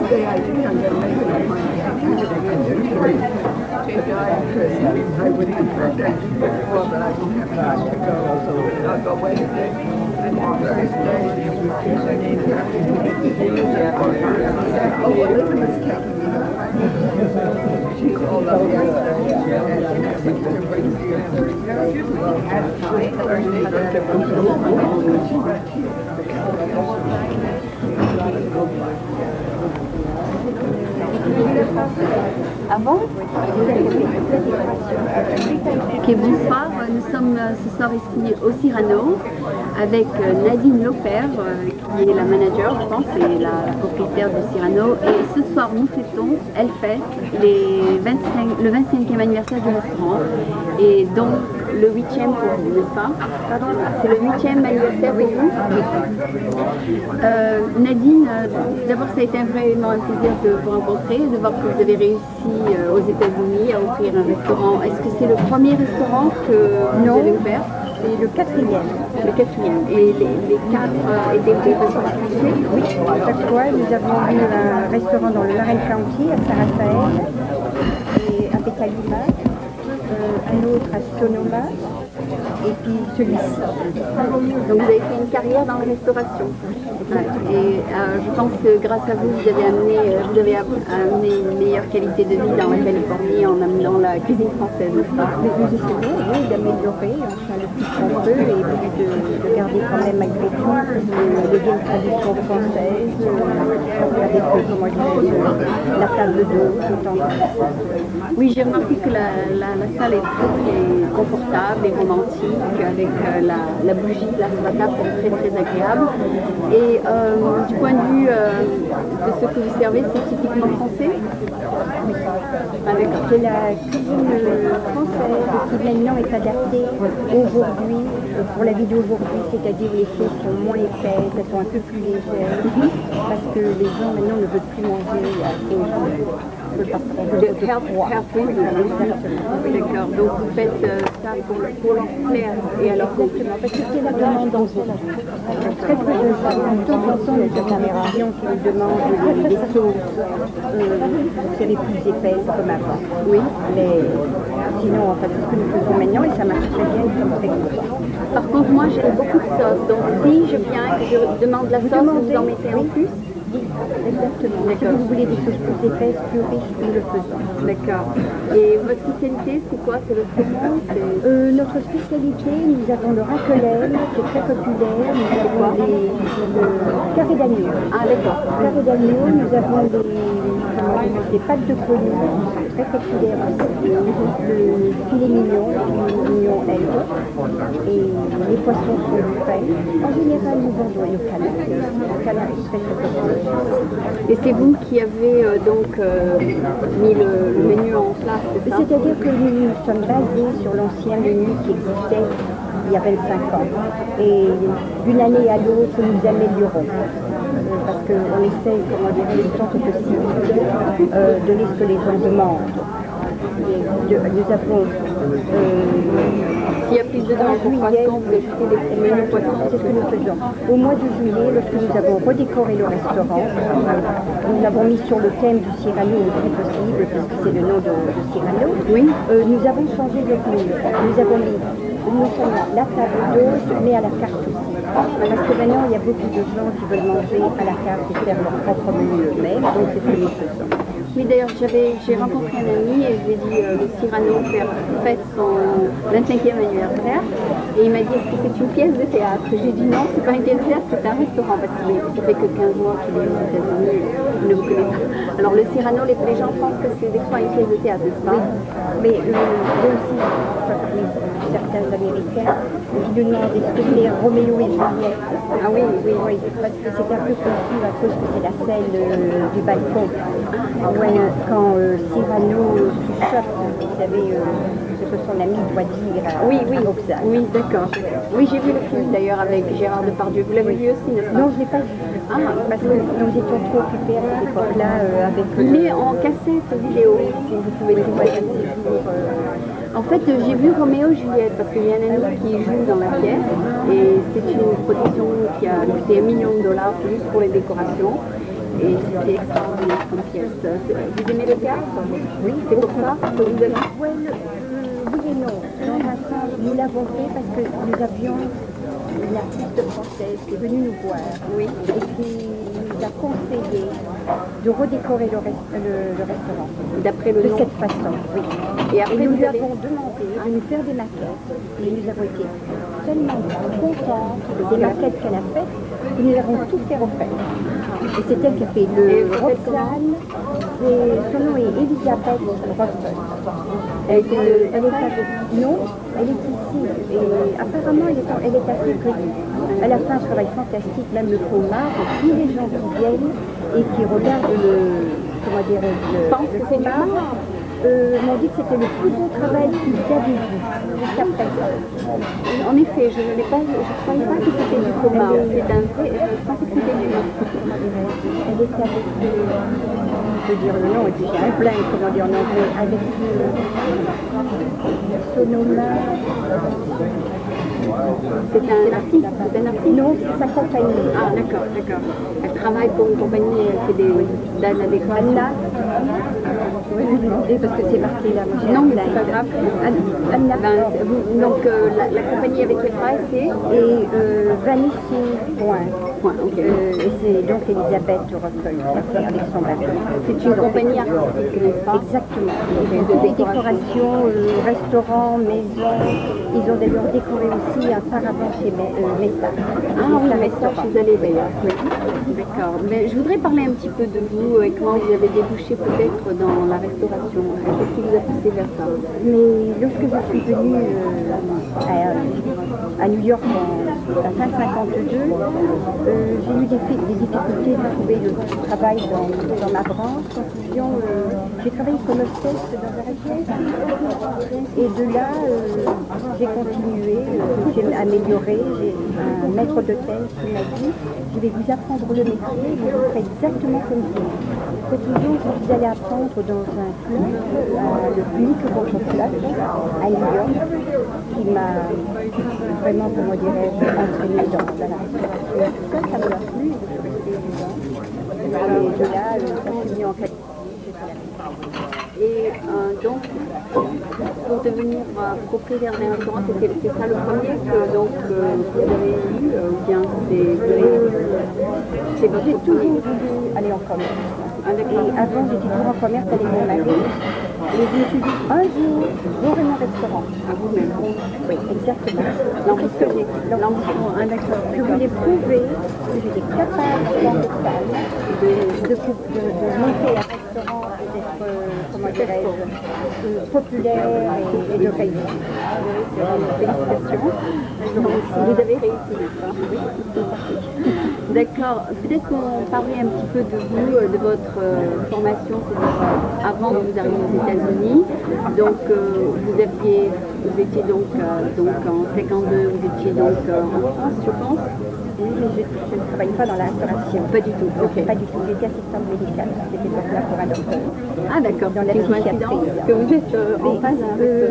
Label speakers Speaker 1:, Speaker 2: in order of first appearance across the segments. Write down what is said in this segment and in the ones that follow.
Speaker 1: day I think I'm going to make an appointment I would have that before, but I don't have time to go, so I'll go Wednesday and Thursday. Oh, Elizabeth's taking me home. She's all up
Speaker 2: Ah bon? Ok, bonsoir. Nous sommes ce soir ici au Cyrano avec Nadine Lopère, qui est la manager, je pense, et la propriétaire du Cyrano. Et ce soir, nous fêtons, elle fête le 25e anniversaire du restaurant. Et donc, le 8e pour vous, n'est-ce pas? C'est le 8e anniversaire pour vous? Nadine, d'abord, ça a été vraiment un plaisir de vous rencontrer, de voir que vous avez réussi aux États-Unis à ouvrir un restaurant. Est-ce que c'est le premier restaurant que vous avez ouvert?
Speaker 3: C'est le 4e.
Speaker 2: Le 4e. Et les 4 étaient ouverts de particulier?
Speaker 3: Oui, chaque fois, nous avons eu un restaurant dans le Marin County, à Saint-Raphaël, et à Petaluma, un autre à Sonoma, et puis celui-ci.
Speaker 2: Donc vous avez fait une carrière dans la restauration. Et je pense que grâce à vous, vous avez amené une meilleure qualité de vie dans la Californie en amenant la cuisine française, n'est-ce pas?
Speaker 3: Mais nous essayons, oui, d'améliorer, enfin le plus qu'on peut, et puis de garder quand même malgré tout les vieilles traditions françaises, avec, comment dire, la table d'eau, tout en.
Speaker 2: Oui, j'ai remarqué que la salle est très confortable et romantique, avec la bougie là sur la table, c'est très très agréable. Et du point de vue de ce que vous servez, c'est typiquement français?
Speaker 3: C'est la cuisine française qui maintenant est adaptée aujourd'hui, pour la vie d'aujourd'hui, c'est-à-dire les sauces sont moins épaisses, elles sont un peu plus légères, parce que les gens maintenant ne veulent plus manger à cause de froid.
Speaker 2: D'accord, donc vous faites ça pour plaire. Et alors,
Speaker 3: exactement, parce que c'est la demande dans ce très peu de gens, de temps en temps, nous avons des clients qui nous demandent des sauces serrées plus épaisses comme avant.
Speaker 2: oui.
Speaker 3: Mais sinon, en fait, c'est ce que nous faisons maintenant et ça marche très bien, nous sommes très contents.
Speaker 2: Par contre, moi j'ai beaucoup de sauce, donc si je viens et que je demande la sauce, vous en mettez en plus?
Speaker 3: Exactement. Si vous voulez des sauces plus épaisses, plus riches, nous le faisons.
Speaker 2: D'accord. Et votre spécialité, c'est quoi? C'est le saumon?
Speaker 3: Notre spécialité, nous avons le raclette, qui est très populaire. Nous avons le carré d'agneau.
Speaker 2: Ah, d'accord.
Speaker 3: Carré d'agneau, nous avons des pâtes de poli, très populaires aussi. Le filet mignon, aigle. Et les poissons sont frais. En général, nous vendons le canard. Le canard est très populaire.
Speaker 2: Et c'est vous qui avez mis le menu en place, c'est ça?
Speaker 3: C'est-à-dire que nous sommes basés sur l'ancien menu qui existait il y a 25 ans. Et d'une année à l'autre, nous améliorons. Parce qu'on essaye, comment dire, le temps que possible, de donner ce que les gens demandent. Nous avons...
Speaker 2: S'il y a plus de demandes pour poissons, vous ajoutez des menus poissons.
Speaker 3: C'est ce que nous faisons. Au mois de juillet, lorsque nous avons redécoré le restaurant, nous l'avons mis sur le thème du Cyrano le plus possible, puisque c'est le nom de Cyrano.
Speaker 2: Oui.
Speaker 3: Nous avons changé notre menu. Nous avons mis non seulement la table d'hôte, mais à la carte aussi. Parce que maintenant, il y a beaucoup de gens qui veulent manger à la carte et faire leur propre menu eux-mêmes, donc c'est ce que nous faisons.
Speaker 2: Oui, d'ailleurs, j'ai rencontré un ami et je lui ai dit le Cyrano fête son 25e anniversaire. Et il m'a dit, est-ce que c'est une pièce de théâtre? J'ai dit non, c'est pas une pièce de théâtre, c'est un restaurant. Parce que ça fait que 15 mois qu'il est aux États-Unis, il ne vous connaît pas. Alors le Cyrano, les gens pensent que c'est des fois une pièce de théâtre, n'est-ce pas?
Speaker 3: Mais aussi, certains Américains qui nous demandent est-ce que c'est Roméo et Juliette?
Speaker 2: Ah oui, oui, oui.
Speaker 3: Parce que c'est un peu confus à cause que c'est la scène du balcon. Quand Cyrano chuchote, vous savez, ce que son ami doit dire à Roxane.
Speaker 2: Oui, d'accord. Oui, j'ai vu le film d'ailleurs avec Gérard Depardieu. Vous l'avez vu aussi, n'est-ce pas?
Speaker 3: Non, je ne l'ai pas vu.
Speaker 2: Ah,
Speaker 3: parce que nous étions trop occupés à cette époque-là avec...
Speaker 2: Il est en cassette vidéo, si vous pouvez le voir. En fait, j'ai vu Roméo et Juliette parce qu'il y a un ami qui joue dans la pièce et c'est une production qui a coûté $1 million juste pour les décorations. Et c'était extraordinaire comme pièce. Vous aimez le théâtre? Oui, c'est pour ça que vous allez.
Speaker 3: Oui et non. Dans un sens, nous l'avons fait parce que nous avions une artiste française qui est venue nous voir, oui, et qui nous a conseillé de redécorer le restaurant.
Speaker 2: D'après le
Speaker 3: de
Speaker 2: nom.
Speaker 3: cette façon, oui.
Speaker 2: Et après,
Speaker 3: nous
Speaker 2: vous avez...
Speaker 3: avons demandé de nous faire des maquettes. Et nous avons été tellement contents des maquettes qu'elle a faites que nous avons tout fait refaire. Et c'est elle qui a fait le Roxane. Son nom est Elisabeth Russell. Non, elle est ici. Et apparemment, elle est assez connue. Elle a fait un travail fantastique, même le fromage. Et tous les gens qui viennent et qui regardent comment dire,
Speaker 2: Je pense que c'est marrant.
Speaker 3: m'ont dit que c'était le plus beau travail qu'ils avaient vu jusqu'à présent.
Speaker 2: En effet, je ne croyais pas que c'était du coma. C'est un vrai. Je pensais que c'était du.
Speaker 3: Elle est avec, je peux dire le nom, et puis j'ai un blanc, comment dire en anglais, avec Sonoma.
Speaker 2: C'est un artiste. C'est un artiste.
Speaker 3: Non, c'est sa compagnie.
Speaker 2: Ah, d'accord. Elle travaille pour une compagnie qui fait d'Anna décoration.
Speaker 3: Anna. Je vais lui demander parce que c'est marqué là.
Speaker 2: Non, mais c'est pas grave.
Speaker 3: Anna.
Speaker 2: Donc la compagnie avec qui elle travaille, c'est
Speaker 3: Et Vanessa Point.
Speaker 2: Ok.
Speaker 3: Et c'est donc Elisabeth Russell qui a fait avec son bateau.
Speaker 2: C'est une compagnie artistique, n'est-ce pas?
Speaker 3: Exactement. De décoration, restaurant, maison. Ils ont d'ailleurs décoré aussi un paravent chez Messa.
Speaker 2: Ah oui, mais ça, je suis allée d'ailleurs. Oui. D'accord. Mais je voudrais parler un petit peu de vous et comment vous avez débouché peut-être dans la restauration. Qu'est-ce qui vous a poussé vers ça?
Speaker 3: Mais lorsque je suis venue à New York en fin 52, j'ai eu des difficultés de trouver le travail dans ma branche. J'ai travaillé comme hostess dans un restaurant. Et de là, j'ai continué, je me suis améliorée. J'ai un maître d'hôtel qui m'a dit, je vais vous apprendre le métier, vous ferez exactement comme vous. C'est toujours, je suis allée apprendre dans un club, le Unique Votre Club, à New York, qui m'a vraiment, comment dirais-je, entraînée dans la restauration. Ça m'a plu, je suis restée dedans. Et de là, ça s'est mis en qualité.
Speaker 2: Et donc, pour devenir propriétaire d'un restaurant, c'est ça le premier que donc, vous avez eu ou bien c'est votre
Speaker 3: J'ai toujours voulu aller en commerce. Et avant, j'étais toujours en commerce avec mon mari. Et je me suis dit, un jour, j'aurai mon restaurant.
Speaker 2: à vous-même.
Speaker 3: Oui, exactement.
Speaker 2: L'ambition.
Speaker 3: Je voulais prouver que j'étais capable, dans cette salle, de monter un restaurant et d'être, comment dirais-je, populaire et de réussir.
Speaker 2: Félicitations. Donc, vous avez réussi, n'est-ce pas? Oui, c'est parti. D'accord. Peut-être qu'on parlait un petit peu de vous, de votre formation, c'est-à-dire avant que vous arriviez aux États-Unis. Donc, vous étiez donc en 52, vous étiez donc en France, je pense.
Speaker 3: Oui, mais je ne travaille pas dans la restauration.
Speaker 2: Pas du tout. Ok.
Speaker 3: Pas du tout. J'étais assistante médicale à cette époque-là pour un docteur.
Speaker 2: Ah d'accord.
Speaker 3: Dans la
Speaker 2: C'est une coïncidence que vous êtes en phase avec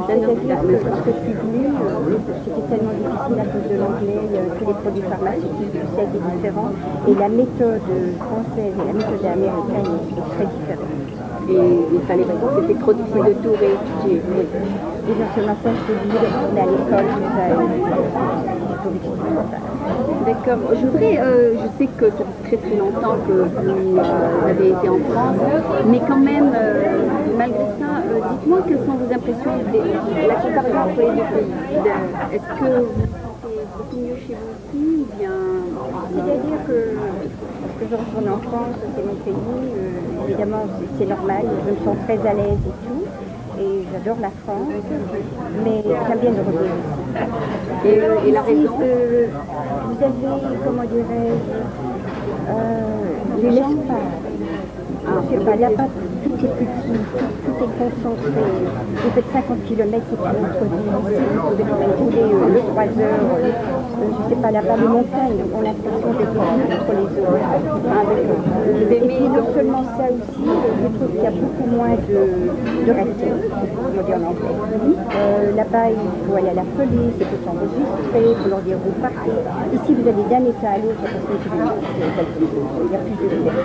Speaker 3: c'est-à-dire que lorsque je suis venue, c'était tellement difficile à cause de l'anglais, que les produits pharmaceutiques, tout ça était différent. Et la méthode française et la méthode américaine est très différente.
Speaker 2: et il fallait c'était trop difficile de tout réétudier.
Speaker 3: Et non seulement ça, je suis obligée de retourner à l'école, tout ça.
Speaker 2: D'accord. Je voudrais, je sais que ça fait très longtemps que vous avez été en France, mais quand même, malgré ça, dites-moi quelles sont vos impressions de la comparaison entre les deux pays. Est-ce que vous sentez beaucoup mieux chez vous aussi ou bien...
Speaker 3: C'est-à-dire que lorsque je retourne en France, c'est mon pays, évidemment c'est normal, je me sens très à l'aise et tout. Et j'adore la France, mais j'aime bien de revenir ici.
Speaker 2: Et la raison
Speaker 3: vous avez, comment dirais-je, les l'espace. Je sais pas, là-bas, tout est petit, tout est concentré. Vous faites 50 km, c'est une autre ville. Ici, vous pouvez rouler le 3 heures je sais pas, là-bas, les montagnes ont l'impression d'être unes entre les autres. Et puis non seulement ça aussi, je trouve qu'il y a beaucoup moins de respect, comme on dit en anglais. Là-bas, il faut aller à la police, il faut s'enregistrer, il faut leur dire vous partez. Ici, vous allez d'un état à l'autre, parce que il y a plus de liberté.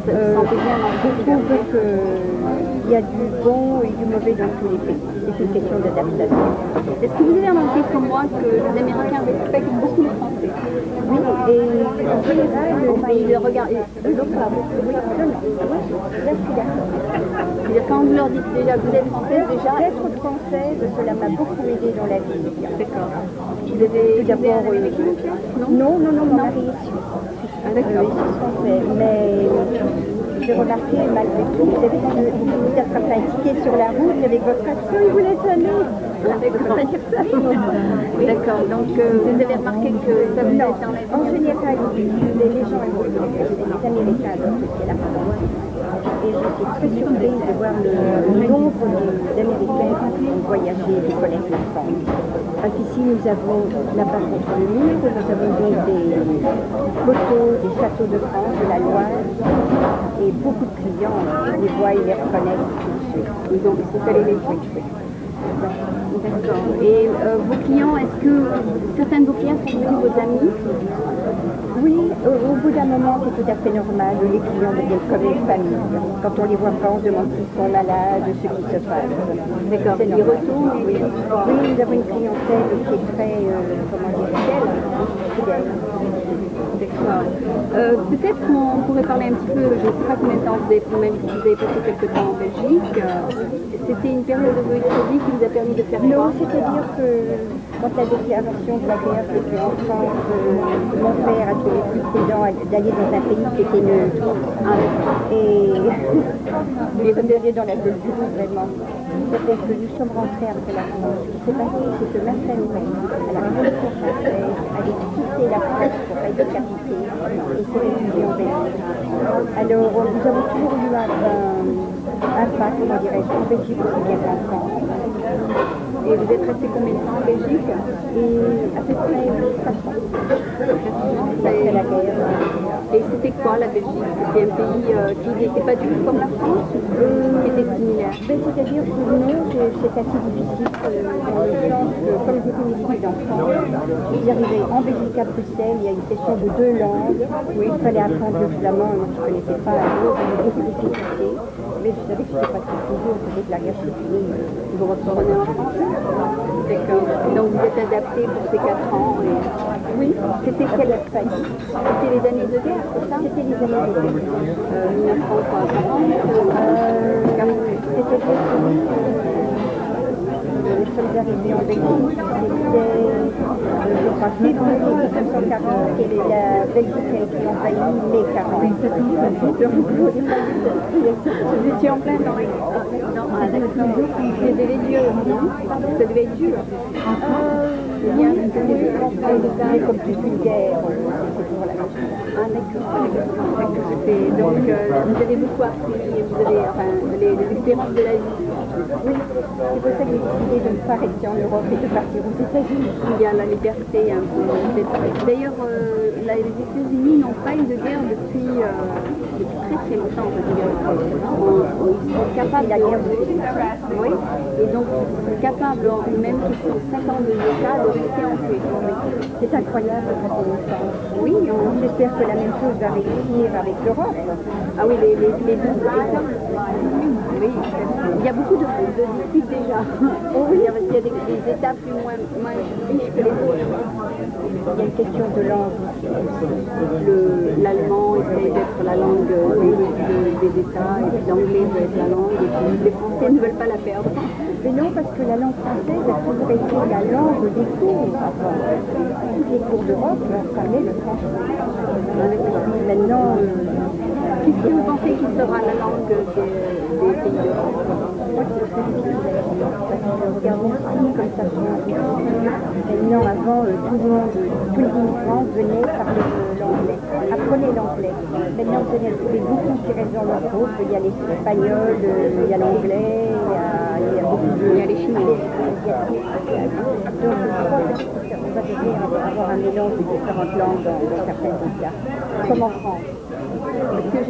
Speaker 3: Je trouve qu'il y a du bon et du mauvais dans tous les pays. C'est une question d'adaptation.
Speaker 2: Est-ce que vous avez remarqué comme moi que les Américains respectent beaucoup les Français?
Speaker 3: Oui, et en général,
Speaker 2: Ils le regardent, eux non pas.
Speaker 3: oui, là, je suis d'accord.
Speaker 2: C'est-à-dire quand vous leur dites déjà que vous êtes française, déjà...
Speaker 3: D'être française, cela m'a beaucoup aidé dans la vie.
Speaker 2: D'accord. Vous avez
Speaker 3: D'abord, non, mon mari est suisse.
Speaker 2: d'accord.
Speaker 3: Il est français, mais j'ai remarqué malgré tout, vous savez, quand vous attrapez un ticket sur la route avec votre action, il vous laisse aller.
Speaker 2: D'accord, donc vous avez remarqué que ça vous a été enlevé?
Speaker 3: En général, les gens, les Américains, donc c'est la France. Et je suis très surprise de voir le nombre d'Américains qui ont voyagé et qui connaissent la France. Parce qu'ici, nous avons là-bas contre le mur, nous avons donc des photos des châteaux de France, de la Loire, et beaucoup de clients, ils les voient, ils les reconnaissent tout de suite. Et donc, il faut aller les jouer.
Speaker 2: D'accord. Et vos clients, est-ce que certains de vos clients sont devenus vos amis?
Speaker 3: Oui, au bout d'un moment, c'est tout à fait normal. Les clients deviennent comme une famille. Quand on les voit pas, on se demande s'ils sont malades, ce qui se passe.
Speaker 2: D'accord.
Speaker 3: C'est
Speaker 2: Ils
Speaker 3: normal.
Speaker 2: retournent?
Speaker 3: Oui, nous avons une clientèle qui est très, comment dire, fidèle.
Speaker 2: D'accord. Peut-être qu'on pourrait parler un petit peu, je ne sais pas combien de temps vous avez, même si vous avez passé quelques temps en Belgique, c'était une période de votre vie qui vous a permis de faire quoi?
Speaker 3: Non, c'est-à-dire que quand la déclaration de la guerre s'est faite en France, mon père a trouvé plus prudent d'aller dans un pays qui était neutre. Et il est dans la culture, vraiment. C'est-à-dire que nous sommes rentrés après la France. Ce qui s'est passé, c'est que ma famille, à la Révolution française, avait quitté la France pour être décapitée et s'est réfugiée en Belgique. Alors, nous avons toujours eu un pas, comment dirais-je, en Belgique aussi bien qu'en France.
Speaker 2: Et vous êtes resté combien de temps en Belgique?
Speaker 3: Et à peu près 4 ans. Après la guerre.
Speaker 2: Et c'était quoi la Belgique? C'était un pays qui n'était pas du tout comme la France ou qui était similaire?
Speaker 3: C'est-à-dire que non, c'est assez difficile dans le sens que, comme j'étais une étude en France, j'arrivais en Belgique à Bruxelles, il y a une question de 2 langues, où il fallait apprendre le flamand, et moi je ne connaissais pas, alors j'avais beaucoup de difficultés, mais je savais que je ne pas toujours, peut-être que la guerre se finit,
Speaker 2: Vous retournez en France? D'accord. Donc vous êtes adapté pour ces 4 ans et...
Speaker 3: Oui,
Speaker 2: C'était quelle famille? C'était les années de guerre, c'est ça?
Speaker 3: c'était les années de guerre.
Speaker 2: 1940.
Speaker 3: C'est-à-dire que nous sommes arrivés en Belgique, c'était, je crois, février 1940 et la Belgique a été envahie mai 40.
Speaker 2: Vous étiez en plein dans les... Non, d'accord. C'était les dieux, non? Ça devait être dur.
Speaker 3: Oui, comme toute une guerre, c'est toujours la même chose.
Speaker 2: Ah d'accord. Donc vous avez beaucoup appris, vous avez enfin, les expériences de la vie.
Speaker 3: Oui, c'est pour ça que j'ai décidé de ne pas rester en Europe et de partir aux États-Unis.
Speaker 2: Il y a la liberté un peu. D'ailleurs, les États-Unis n'ont pas eu de guerre depuis très très longtemps. Ils sont capables
Speaker 3: La guerre de
Speaker 2: oui, et donc ils sont capables, même qu'ils sont 50 ans de cas, de rester en paix.
Speaker 3: C'est incroyable quand on y pense.
Speaker 2: Oui,
Speaker 3: J'espère que la même chose va réussir avec l'Europe.
Speaker 2: ah oui, les 12 États. Oui, il y a beaucoup de disputes déjà. Il y a des États plus moins riches que les autres.
Speaker 3: Il y a une question de langue aussi.
Speaker 2: L'allemand essaye d'être la langue des États, et puis l'anglais veut être la langue, et puis les Français ne veulent pas la perdre.
Speaker 3: Mais non, parce que la langue française a toujours été la langue des cours. Toutes les cours d'Europe parlaient le français. Maintenant,
Speaker 2: Qu'est-ce que vous pensez qui sera la langue des pays d'Europe?
Speaker 3: moi, c'est très difficile à dire. Parce que regardons ici comme ça change. Maintenant, avant, tous les immigrants venaient parler l'anglais. apprenez l'anglais. Maintenant, vous allez trouver beaucoup qui restent dans leur groupe. Il y a l'espagnol, il y a l'anglais, il y a beaucoup de...
Speaker 2: Il y a les Chinois.
Speaker 3: Donc, je crois qu'on va devoir avoir un mélange de différentes langues dans certains États, comme en France.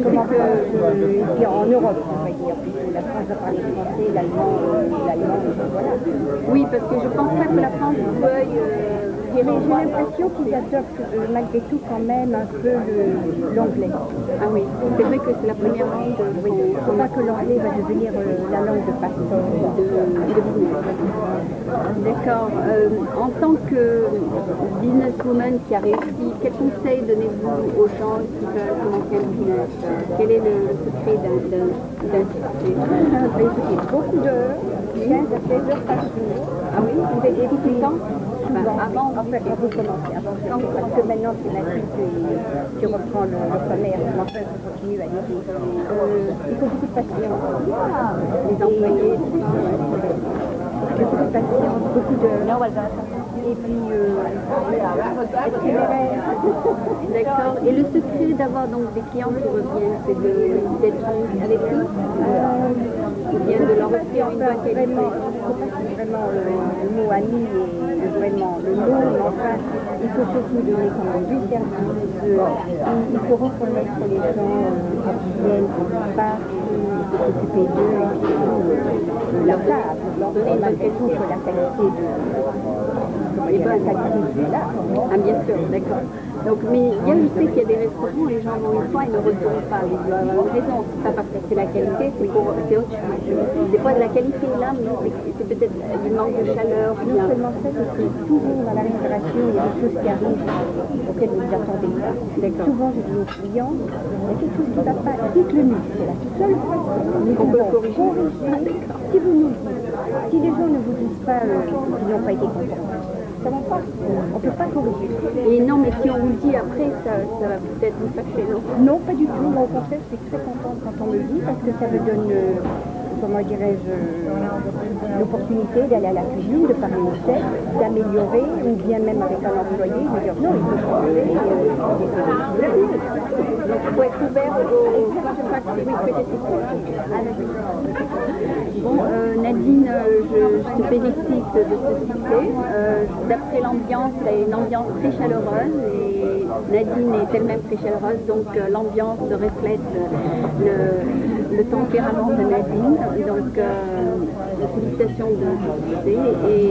Speaker 3: Comme en France, et puis en Europe, on va dire plutôt. La France va parler français, l'allemand, voilà.
Speaker 2: Oui, parce que je pense pas que la France veuille...
Speaker 3: Mais j'ai l'impression qu'ils adoptent malgré tout quand même un peu l'anglais.
Speaker 2: Ah oui, c'est vrai que c'est la première langue
Speaker 3: Oui, il ne faut pas que l'anglais va devenir la langue de passeport.
Speaker 2: de business. D'accord. En tant que businesswoman qui a réussi, quel conseil donnez-vous aux gens qui veulent commencer un business? Quel est le secret d'un succès?
Speaker 3: Écoutez, beaucoup d'heures, 15 à 16 heures par jour.
Speaker 2: Ah oui, vous avez tout le temps?
Speaker 3: Avant, en fait, quand vous commencez, parce que maintenant c'est ma fille qui reprend le commerce, mais enfin, je continue à l'aider. Il faut beaucoup de patience. Les employés, beaucoup de patience, beaucoup d'heures. Et puis, être téméraire.
Speaker 2: D'accord. Et le secret d'avoir donc des clients qui reviennent, c'est d'être avec eux ou bien de leur offrir une bonne qualité?
Speaker 3: Vraiment, le mot ami est vraiment le mot, mais enfin, il faut surtout donner quand même du service. Il faut reconnaître les gens quand ils viennent, quand ils partent, il faut s'occuper d'eux, et puis la table, malgré tout, que la qualité de là.
Speaker 2: Ah bien sûr, d'accord. Donc, mais je sais qu'il y a des restaurants où les gens vont une fois et ne retournent pas. Ils doivent avoir une raison. C'est pas parce que c'est la qualité, c'est autre chose. Des fois de la qualité là, mais c'est peut-être du manque de chaleur.
Speaker 3: Non seulement ça, c'est que toujours dans la restauration, il y a des choses qui arrivent auxquelles vous ne vous attendez pas. Souvent, je dis aux clients, il y a quelque chose qui ne va pas, dites-le nous. C'est la seule façon
Speaker 2: On peut le corriger.
Speaker 3: Si vous nous dites, si les gens ne vous disent pas qu'ils n'ont pas été contents, ça ne va pas. On ne peut pas corriger.
Speaker 2: Et non, mais si on vous le dit après, ça va peut-être vous fâcher, non?
Speaker 3: Non, pas du tout. Moi, au contraire, je suis très contente quand on me le dit parce que ça me donne, comment dirais-je, l'opportunité d'aller à la cuisine, de parler au chef, d'améliorer, ou bien même avec un employé, de dire non, il faut changer.
Speaker 2: Donc il faut être ouvert aux Bon, Nadine, je te félicite de ce succès. D'après l'ambiance, c'est une ambiance très chaleureuse et Nadine est elle-même très chaleureuse, donc l'ambiance reflète le tempérament de Nadine. Donc, félicitations de ce succès et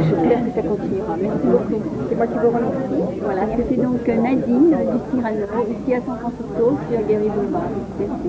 Speaker 2: j'espère que ça continuera. Merci beaucoup.
Speaker 3: C'est moi qui vous remercie.
Speaker 2: Voilà, c'était donc Nadine du Cyrano, ici à San Francisco, sur Gary Boulevard. Merci.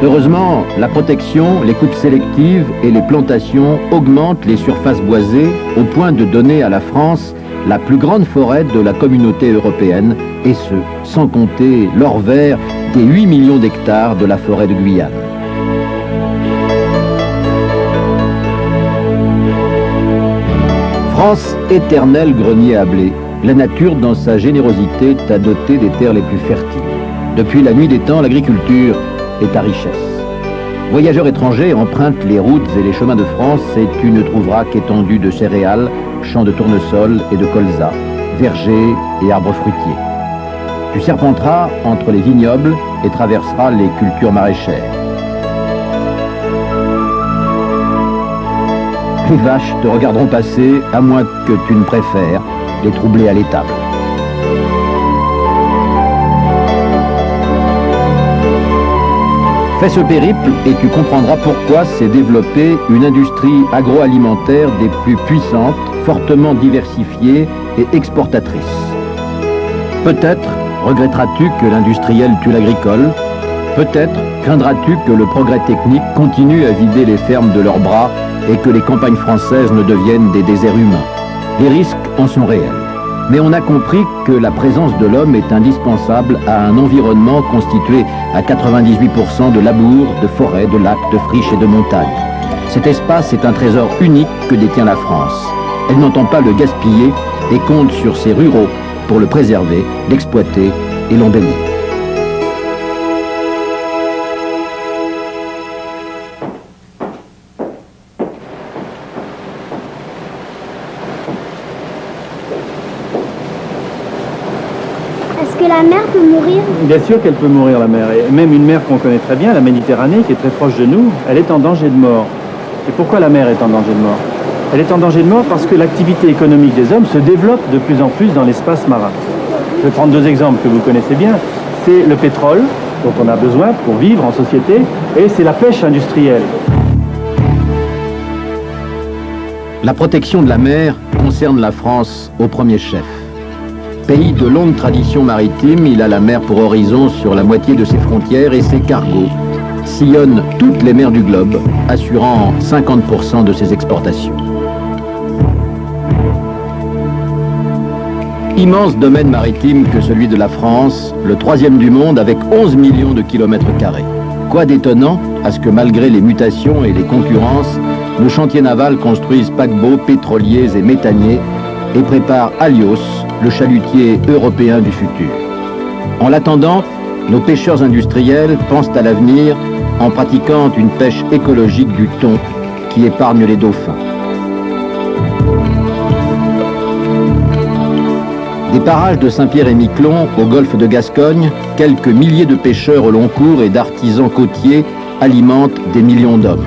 Speaker 4: Heureusement, la protection, les coupes sélectives et les plantations augmentent les surfaces boisées au point de donner à la France la plus grande forêt de la communauté européenne, et ce, sans compter l'or vert des 8 millions d'hectares de la forêt de Guyane. France, éternel grenier à blé, la nature dans sa générosité t'a doté des terres les plus fertiles. Depuis la nuit des temps, l'agriculture est ta richesse. Voyageurs étrangers, emprunte les routes et les chemins de France et tu ne trouveras qu'étendues de céréales, champs de tournesol et de colza, vergers et arbres fruitiers. Tu serpenteras entre les vignobles et traverseras les cultures maraîchères. Les vaches te regarderont passer, à moins que tu ne préfères les troubler à l'étable. Fais ce périple et tu comprendras pourquoi s'est développée une industrie agroalimentaire des plus puissantes, fortement diversifiée et exportatrice. Peut-être regretteras-tu que l'industriel tue l'agricole, peut-être craindras-tu que le progrès technique continue à vider les fermes de leurs bras et que les campagnes françaises ne deviennent des déserts humains. Les risques en sont réels. Mais on a compris que la présence de l'homme est indispensable à un environnement constitué à 98% de labours, de forêts, de lacs, de friches et de montagnes. Cet espace est un trésor unique que détient la France. Elle n'entend pas le gaspiller et compte sur ses ruraux pour le préserver, l'exploiter et l'embellir.
Speaker 5: la mer peut mourir?
Speaker 6: Bien sûr qu'elle peut mourir, la mer. Et même une mer qu'on connaît très bien, la Méditerranée, qui est très proche de nous, elle est en danger de mort. Et pourquoi la mer est en danger de mort? Elle est en danger de mort parce que l'activité économique des hommes se développe de plus en plus dans l'espace marin. Je vais prendre deux exemples que vous connaissez bien. C'est le pétrole, dont on a besoin pour vivre en société, et c'est la pêche industrielle.
Speaker 4: La protection de la mer concerne la France au premier chef. Pays de longue tradition maritime, il a la mer pour horizon sur la moitié de ses frontières et ses cargos sillonnent toutes les mers du globe, assurant 50% de ses exportations. Immense domaine maritime que celui de la France, le troisième du monde avec 11 millions de kilomètres carrés. Quoi d'étonnant à ce que malgré les mutations et les concurrences, nos chantiers navals construisent paquebots pétroliers et méthaniers et préparent Halios, le chalutier européen du futur. En l'attendant, nos pêcheurs industriels pensent à l'avenir en pratiquant une pêche écologique du thon qui épargne les dauphins. Des parages de Saint-Pierre-et-Miquelon au golfe de Gascogne, quelques milliers de pêcheurs au long cours et d'artisans côtiers alimentent des millions d'hommes.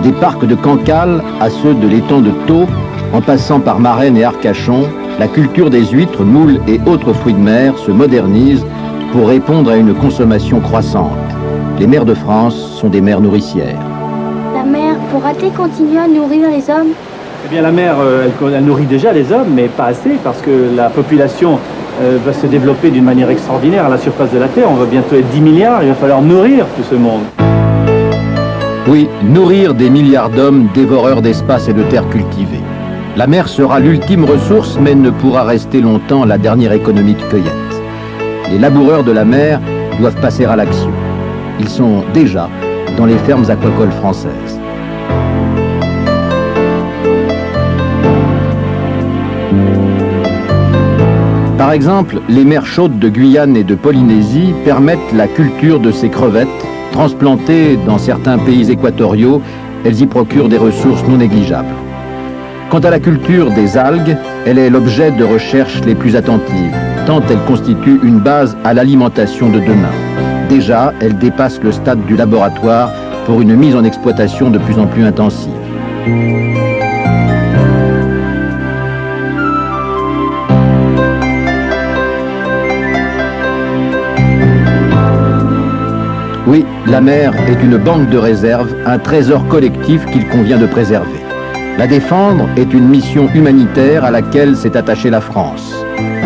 Speaker 4: Des parcs de Cancale à ceux de l'étang de Thau, en passant par Marennes et Arcachon, la culture des huîtres, moules et autres fruits de mer se modernise pour répondre à une consommation croissante. Les mers de France sont des mers nourricières.
Speaker 5: La mer pourra-t-elle continuer à nourrir les hommes?
Speaker 6: Eh bien, la mer, elle nourrit déjà les hommes, mais pas assez, parce que la population va se développer d'une manière extraordinaire à la surface de la Terre. On va bientôt être 10 milliards, il va falloir nourrir tout ce monde.
Speaker 4: Oui, nourrir des milliards d'hommes dévoreurs d'espace et de terres cultivées. La mer sera l'ultime ressource, mais ne pourra rester longtemps la dernière économie de cueillette. Les laboureurs de la mer doivent passer à l'action. Ils sont déjà dans les fermes aquacoles françaises. Par exemple, les mers chaudes de Guyane et de Polynésie permettent la culture de ces crevettes. Transplantées dans certains pays équatoriaux, elles y procurent des ressources non négligeables. Quant à la culture des algues, elle est l'objet de recherches les plus attentives, tant elle constitue une base à l'alimentation de demain. Déjà, elle dépasse le stade du laboratoire pour une mise en exploitation de plus en plus intensive. Oui, la mer est une banque de réserve, un trésor collectif qu'il convient de préserver. La défendre est une mission humanitaire à laquelle s'est attachée la France.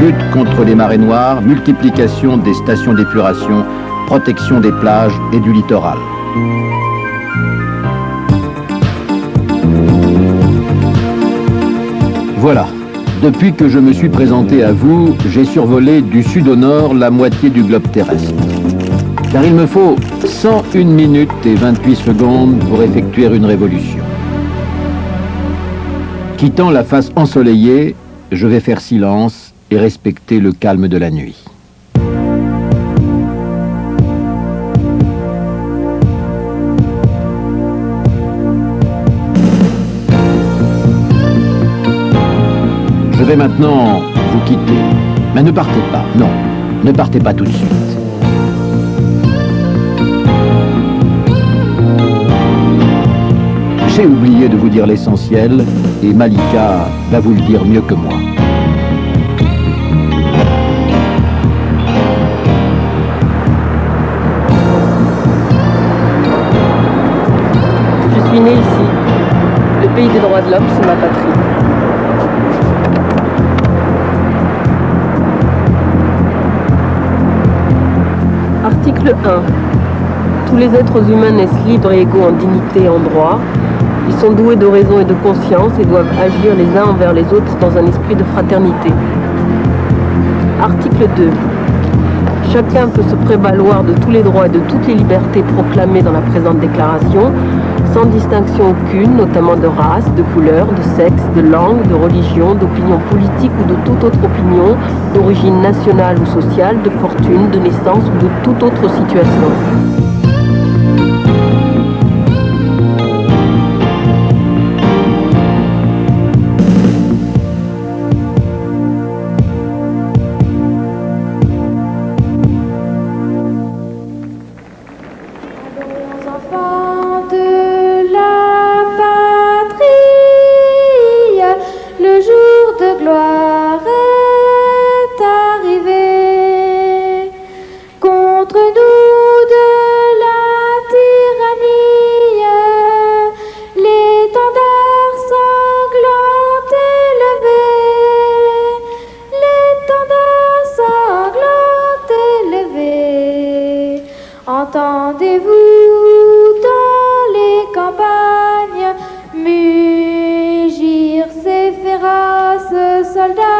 Speaker 4: Lutte contre les marées noires, multiplication des stations d'épuration, protection des plages et du littoral. Voilà. Depuis que je me suis présenté à vous, j'ai survolé du sud au nord la moitié du globe terrestre. Car il me faut 101 minutes et 28 secondes pour effectuer une révolution. Quittant la face ensoleillée, je vais faire silence et respecter le calme de la nuit. Je vais maintenant vous quitter. Mais ne partez pas, non, ne partez pas tout de suite. J'ai oublié de vous dire l'essentiel, et Malika va vous le dire mieux que moi.
Speaker 7: Je suis née ici. Le pays des droits de l'homme, c'est ma patrie. Article 1. Tous les êtres humains naissent libres et égaux en dignité et en droit. Ils sont doués de raison et de conscience et doivent agir les uns envers les autres dans un esprit de fraternité. Article 2. Chacun peut se prévaloir de tous les droits et de toutes les libertés proclamées dans la présente déclaration, sans distinction aucune, notamment de race, de couleur, de sexe, de langue, de religion, d'opinion politique ou de toute autre opinion, d'origine nationale ou sociale, de fortune, de naissance ou de toute autre situation.
Speaker 5: Mugir ces féroces soldats.